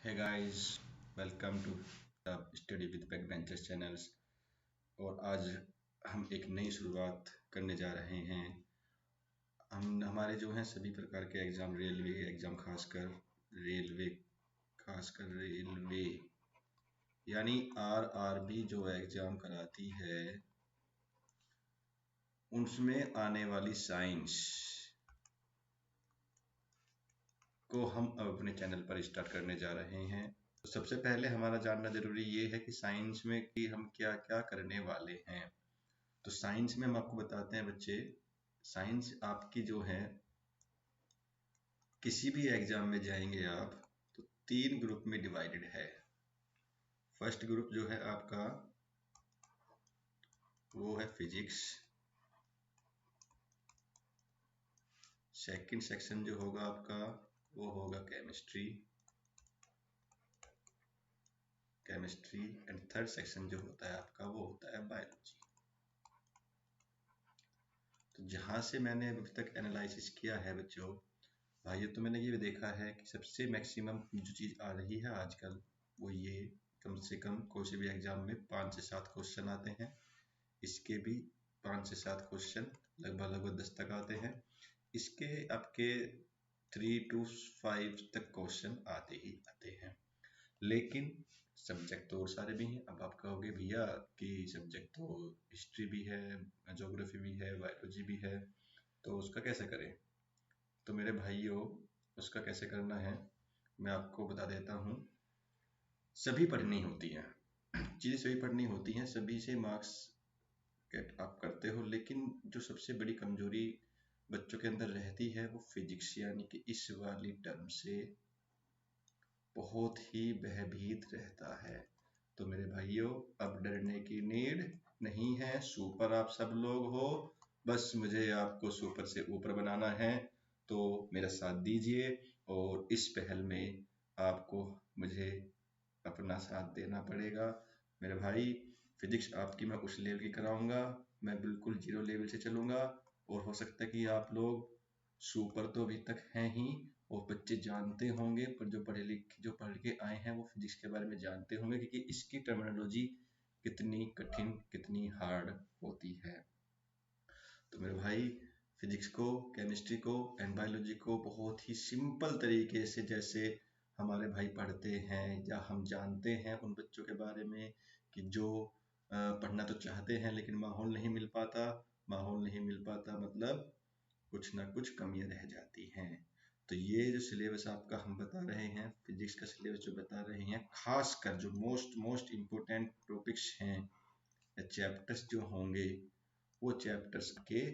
Hey guys, welcome to the Study with Backbenchers channels। और आज हम एक नई शुरुआत करने जा रहे हैं। हम हमारे जो हैं सभी प्रकार के एग्ज़ाम, रेलवे यानी आरआरबी जो एग्ज़ाम कराती है उसमें आने वाली साइंस को हम अब अपने चैनल पर स्टार्ट करने जा रहे हैं। तो सबसे पहले हमारा जानना जरूरी ये है कि साइंस में कि हम क्या क्या करने वाले हैं। तो साइंस में हम आपको बताते हैं बच्चे, साइंस आपकी जो है किसी भी एग्जाम में जाएंगे आप तो 3 ग्रुप में डिवाइडेड है। फर्स्ट ग्रुप जो है आपका वो है फिजिक्स, सेकंड सेक्शन जो होगा आपका वो होगा केमिस्ट्री एंड थर्ड सेक्शन जो होता है आपका वो होता है बायोलॉजी। तो जहाँ से मैंने अभी तक एनालिसिस किया है बच्चों भाइयों, तो मैंने ये देखा है कि सबसे मैक्सिमम जो चीज़ आ रही है आजकल वो ये कम से कम कोई से भी एग्जाम में 5 से 7 क्वेश्चन आते हैं। इसके भी 5 से 7 क्वेश्चन लगभग 10 तक आते हैं। इसके आपके 3 to 5 तक क्वेश्चन आते ही आते हैं। लेकिन सब्जेक्ट तो और सारे भी हैं। अब आप कहोगे भैया कि सब्जेक्ट तो हिस्ट्री भी है, ज्योग्राफी भी है, बायोलॉजी भी है, तो उसका कैसे करें। तो मेरे भाइयों उसका कैसे करना है मैं आपको बता देता हूँ। सभी पढ़नी होती हैं, चीज़ें सभी पढ़नी होती हैं, सभी से मार्क्स गेट आप करते हो। लेकिन जो सबसे बड़ी कमजोरी बच्चों के अंदर रहती है वो फिजिक्स यानी कि इस वाली टर्म से बहुत ही भयभीत रहता है। तो मेरे भाइयों अब डरने की नीड नहीं है, सुपर आप सब लोग हो, बस मुझे आपको सुपर से ऊपर बनाना है। तो मेरा साथ दीजिए और इस पहल में आपको मुझे अपना साथ देना पड़ेगा। मेरे भाई फिजिक्स आपकी मैं उस लेवल की कराऊंगा, मैं बिल्कुल जीरो लेवल से चलूंगा। और हो सकता है कि आप लोग सुपर तो अभी तक हैं ही और बच्चे जानते होंगे, पर जो पढ़ के आए हैं वो फिजिक्स के बारे में जानते होंगे कि इसकी टर्मिनोलॉजी कितनी कठिन कितनी हार्ड होती है। तो मेरे भाई फिजिक्स को, केमिस्ट्री को एंड बायोलॉजी को बहुत ही सिंपल तरीके से जैसे हमारे भाई पढ़ते हैं या हम जानते हैं उन बच्चों के बारे में कि जो पढ़ना तो चाहते हैं लेकिन माहौल नहीं मिल पाता मतलब कुछ ना कुछ कमियां रह जाती हैं। तो ये जो सिलेबस आपका हम बता रहे हैं, फिजिक्स का सिलेबस जो बता रहे हैं, खासकर जो मोस्ट इम्पोर्टेंट टॉपिक्स हैं या चैप्टर्स जो होंगे वो चैप्टर्स के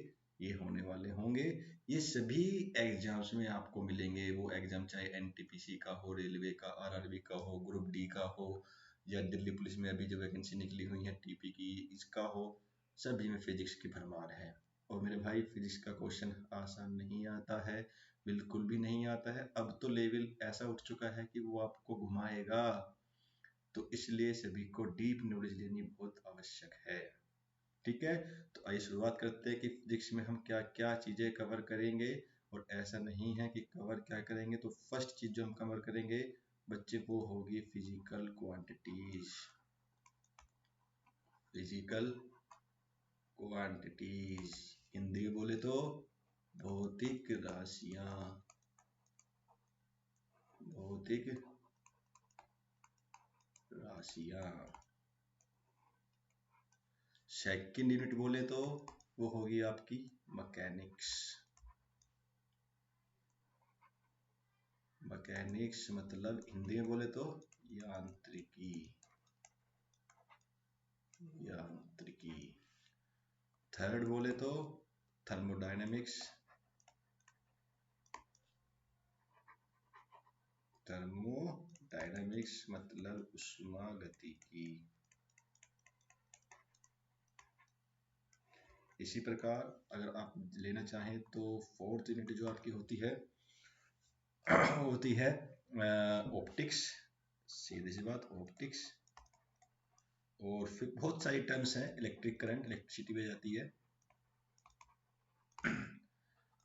ये होने वाले होंगे। ये सभी एग्जाम्स में आपको मिलेंगे। वो एग्जाम चाहे एनटीपीसी का हो, रेलवे का, आरआरबी का हो, ग्रुप डी का हो या दिल्ली पुलिस में अभी जो वैकेंसी निकली हुई है टीपी की इसका हो, सभी में फिजिक्स की भरमार है। और मेरे भाई फिजिक्स का क्वेश्चन आसान नहीं आता है, बिल्कुल भी नहीं आता है। अब तो लेवल ऐसा उठ चुका है कि वो आपको घुमाएगा। तो इसलिए सभी को डीप नॉलेज लेनी बहुत आवश्यक है। ठीक है, तो आइए शुरुआत करते हैं कि फिजिक्स में हम क्या क्या चीज़ें कवर करेंगे। और ऐसा नहीं है कि कवर क्या करेंगे, तो फर्स्ट चीज़ जो हम कवर करेंगे बच्चे वो होगी physical quantities. Physical quantities Hindi में बोले तो भौतिक राशियां। भौतिक राशियां सेकंड यूनिट बोले तो वो होगी आपकी मैकेनिक्स। मैकेनिक्स मतलब हिंदी में बोले तो यांत्रिकी। यांत्रिकी थर्ड बोले तो थर्मोडायनेमिक्स। थर्मोडायनेमिक्स मतलब उष्मागतिकी। इसी प्रकार अगर आप लेना चाहें तो फोर्थ यूनिट जो आपकी होती है होती है ऑप्टिक्स। सीधी सी बात ऑप्टिक्स। और फिर बहुत सारी टर्म्स हैं, इलेक्ट्रिक करंट, इलेक्ट्रिसिटी भी आ जाती है,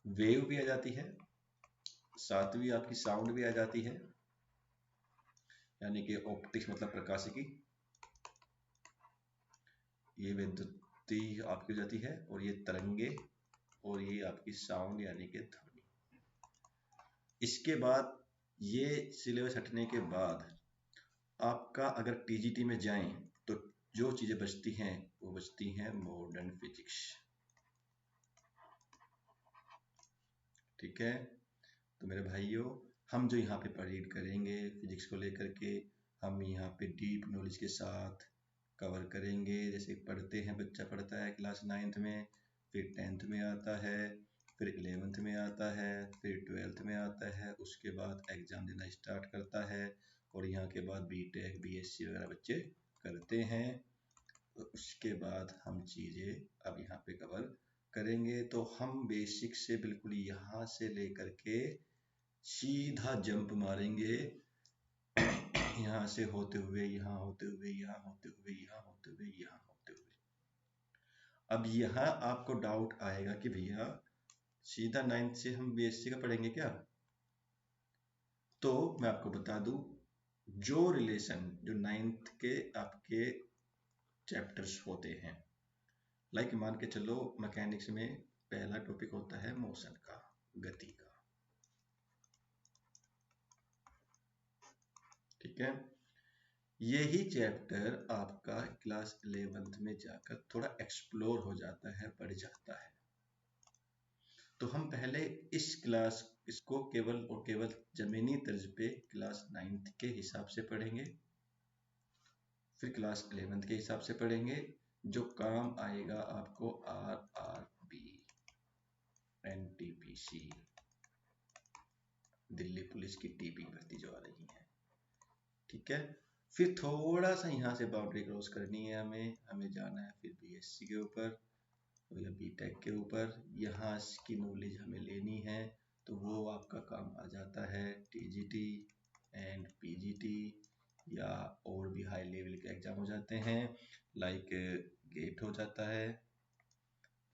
वेव भी आ जाती है, साथ भी आपकी साउंड भी आ जाती है। यानी कि ऑप्टिक्स मतलब प्रकाशिकी, ये विद्युती आपकी हो जाती है, और ये तरंगे, और ये आपकी साउंड यानी कि ध्वनि। इसके बाद ये सिलेबस हटने के बाद आपका अगर टीजीटी में जाएं तो जो चीजें बचती हैं वो बचती हैं मॉडर्न फिजिक्स। ठीक है, तो मेरे भाइयों, हम जो यहाँ पे रीड करेंगे फिजिक्स को लेकर के, हम यहाँ पे डीप नॉलेज के साथ कवर करेंगे। जैसे पढ़ते हैं, बच्चा पढ़ता है क्लास 9th में, फिर 10th में आता है, फिर 11th में आता है, फिर 12th में आता है, उसके बाद एग्ज़ाम देना स्टार्ट करता है, और यहाँ के बाद बीटेक बीएससी वगैरह बच्चे करते हैं। तो उसके बाद हम चीज़ें अब यहाँ पे कवर करेंगे। तो हम बेसिक से बिल्कुल यहाँ से लेकर के सीधा जंप मारेंगे, यहाँ से होते हुए, यहाँ होते हुए, यहाँ होते हुए, यहाँ होते हुए, यहाँ होते हुए। अब यहाँ आपको डाउट आएगा कि भैया सीधा 9th से हम बीएससी का पढ़ेंगे क्या? तो मैं आपको बता दूं, जो रिलेशन जो 9th के आपके चैप्टर्स होते हैं, लाइक मान के चलो मैकेनिक्स में पहला टॉपिक होता है मोशन का, गति का। ठीक है, यही चैप्टर आपका क्लास 11th में जाकर थोड़ा एक्सप्लोर हो जाता है, बढ़ जाता है। तो हम पहले इसको केवल और केवल जमीनी तर्ज पे क्लास 9th के हिसाब से पढ़ेंगे, फिर क्लास 11th के हिसाब से पढ़ेंगे, जो काम आएगा आपको RRB, NTPC, दिल्ली पुलिस की टीपी भर्ती जो आ रही है। ठीक है, फिर थोड़ा सा यहाँ से बाउंड्री क्रॉस करनी है, हमें जाना है फिर बीएससी के ऊपर या बीटेक के ऊपर। यहाँ की नॉलेज हमें लेनी है, तो वो आपका काम आ जाता है टीजीटी एंड पीजीटी, या और भी हाई लेवल के एग्जाम हो जाते हैं, लाइक गेट हो जाता है,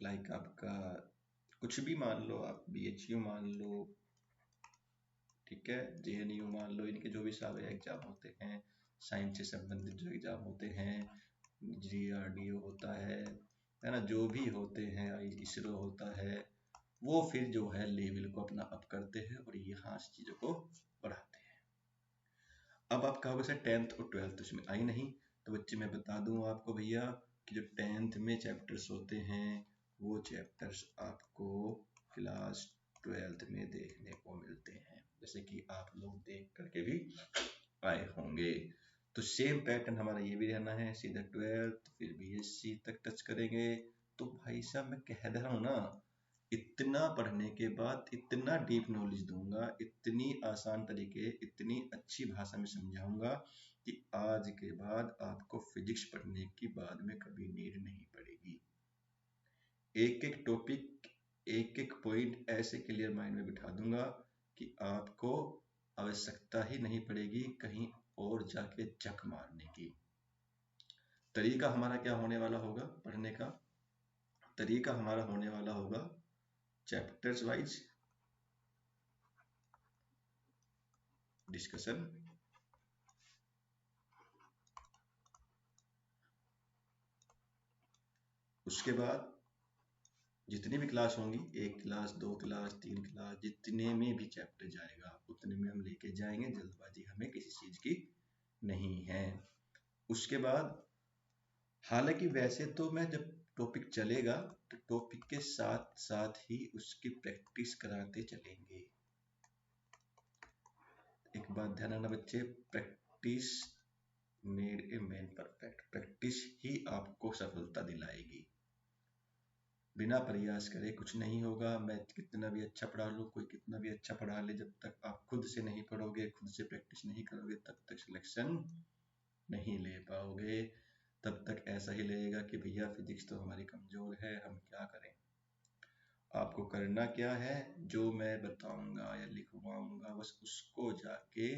लाइक आपका कुछ भी मान लो, आप बीएचयू मान लो, ठीक है, जेएनयू मान लो, इनके जो भी सारे एग्जाम होते हैं, साइंस से संबंधित जो एग्जाम होते हैं, जीआरडीओ होता है ना, जो भी होते हैं, इसरो होता है, वो फिर जो है लेवल को अपना अप करते हैं और यहाँ चीज़ों को बढ़ाते हैं। अब आप कहोगे सर 10th और 12th उसमें आई नहीं, तो बच्चे मैं बता दूं आपको भैया कि जो 10th में चैप्टर्स होते हैं वो चैप्टर्स आपको क्लास 12th में देखने को मिलते हैं, जैसे कि आप लोग देख करके भी आए होंगे। तो सेम पैटर्न हमारा ये भी रहना है, सीधा 12th फिर बीएससी तक टच करेंगे। तो भाई साहब मैं कह रहा हूँ ना, इतना पढ़ने के बाद इतना डीप नॉलेज दूंगा, इतनी आसान तरीके, इतनी अच्छी भाषा में समझाऊंगा कि आज के बाद आपको फिजिक्स पढ़ने की बाद में कभी नीड नहीं पड़ेगी। एक एक टॉपिक, एक एक पॉइंट ऐसे क्लियर माइंड में बिठा दूंगा कि आपको आवश्यकता ही नहीं पड़ेगी कहीं और जाके जक मारने की। तरीका हमारा क्या होने वाला होगा पढ़ने का? तरीका हमारा होने वाला होगा चैप्टर्स वाइज डिस्कशन, उसके बाद जितनी भी क्लास होंगी, 1 क्लास 2 क्लास 3 क्लास, जितने में भी चैप्टर जाएगा उतने में हम लेके जाएंगे, जल्दबाजी हमें किसी चीज की नहीं है। उसके बाद हालांकि वैसे तो मैं जब टॉपिक चलेगा तो टॉपिक के साथ साथ ही उसकी प्रैक्टिस कराते चलेंगे। एक बात ध्यान रखना बच्चे, practice made a man perfect, practice ही आपको सफलता दिलाएगी। बिना प्रयास करे कुछ नहीं होगा। मैं कितना भी अच्छा पढ़ा लूँ, कोई कितना भी अच्छा पढ़ा ले, जब तक आप खुद से नहीं पढ़ोगे, खुद से प्रैक्टिस नहीं करोगे, तब तक सिलेक्शन नहीं ले पाओगे। तब तक ऐसा ही लगेगा कि भैया फिजिक्स तो हमारी कमजोर है, हम क्या करें। आपको करना क्या है, जो मैं बताऊंगा या लिखवाऊंगा बस उसको जाके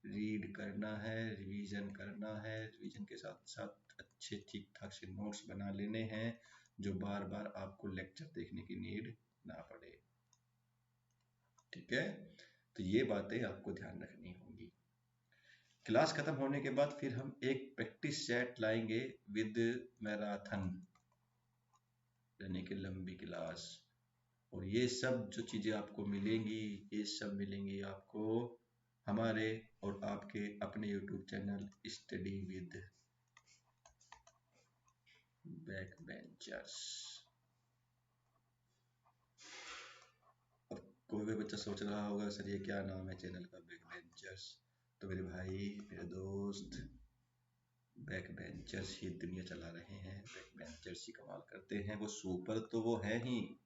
रीड करना है, रिवीजन करना है, रिवीजन के साथ साथ अच्छे ठीक ठाक से नोट्स बना लेने हैं, जो बार बार आपको लेक्चर देखने की नीड ना पड़े। ठीक है, तो ये बातें आपको ध्यान रखनी होंगी। क्लास खत्म होने के बाद फिर हम एक प्रैक्टिस सेट लाएंगे विद मैराथन, यानी कि लंबी क्लास। और ये सब जो चीज़ें आपको मिलेंगी, ये सब मिलेंगी आपको हमारे और आपके अपने YouTube channel study with back benchers. अब कोई भी बच्चा सोच रहा होगा सर ये क्या नाम है चैनल का, बैक बेंचर्स। तो मेरे भाई, मेरे दोस्त, बैक बेंचर्स ही दुनिया चला रहे हैं, बैक बेंचर्स ही कमाल करते हैं। वो सुपर तो वो है ही,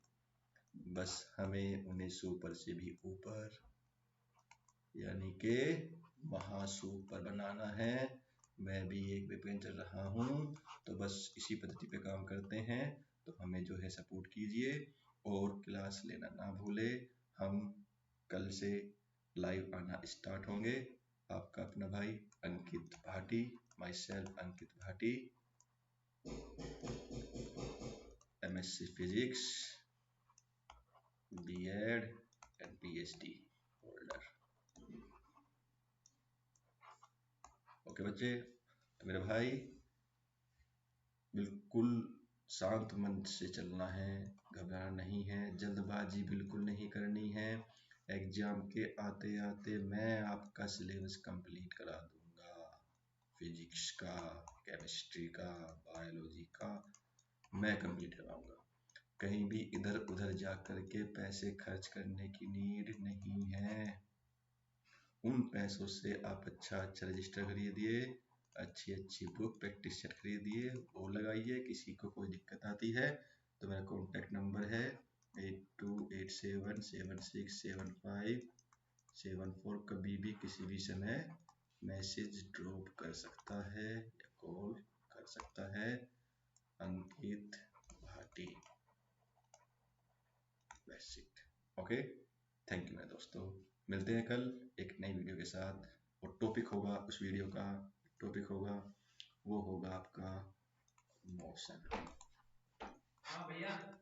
बस हमें उन्हें सुपर से भी ऊपर, यानी कि महासुपर बनाना है। मैं भी एक बैक बेंचर रहा हूँ, तो बस इसी पद्धति पे काम करते हैं। तो हमें जो है सपोर्ट कीजिए और क्लास लेना ना भूले। हम कल से लाइव आना स्टार्ट होंगे। आपका अपना भाई Ankit Bhati, myself Ankit Bhati, MSc physics, B.Ed and PhD holder. Okay बच्चे, तो मेरे भाई बिल्कुल शांत मन से चलना है, घबराना नहीं है, जल्दबाजी बिल्कुल नहीं करनी है। एग्जाम के आते आते मैं आपका सिलेबस कंप्लीट करा दूंगा, फिजिक्स का, केमिस्ट्री का, बायोलॉजी का मैं कंप्लीट कराऊंगा। कहीं भी इधर उधर जा कर के पैसे खर्च करने की नीड नहीं है। उन पैसों से आप अच्छा अच्छा रजिस्टर खरीदिए, अच्छी अच्छी बुक प्रैक्टिस सेट खरीदिए, वो लगाइए। किसी को कोई दिक्कत आती है तो मेरा कॉन्टैक्ट नंबर है 8287767574। कभी भी किसी भी समय मैसेज ड्रॉप कर सकता है या कॉल कर सकता है। Ankit Bhati, that's it. Okay, thank you मेरे दोस्तों। मिलते हैं कल एक नई वीडियो के साथ। और टॉपिक होगा उस वीडियो का, टॉपिक होगा वो होगा आपका मोशन। हाँ भैया।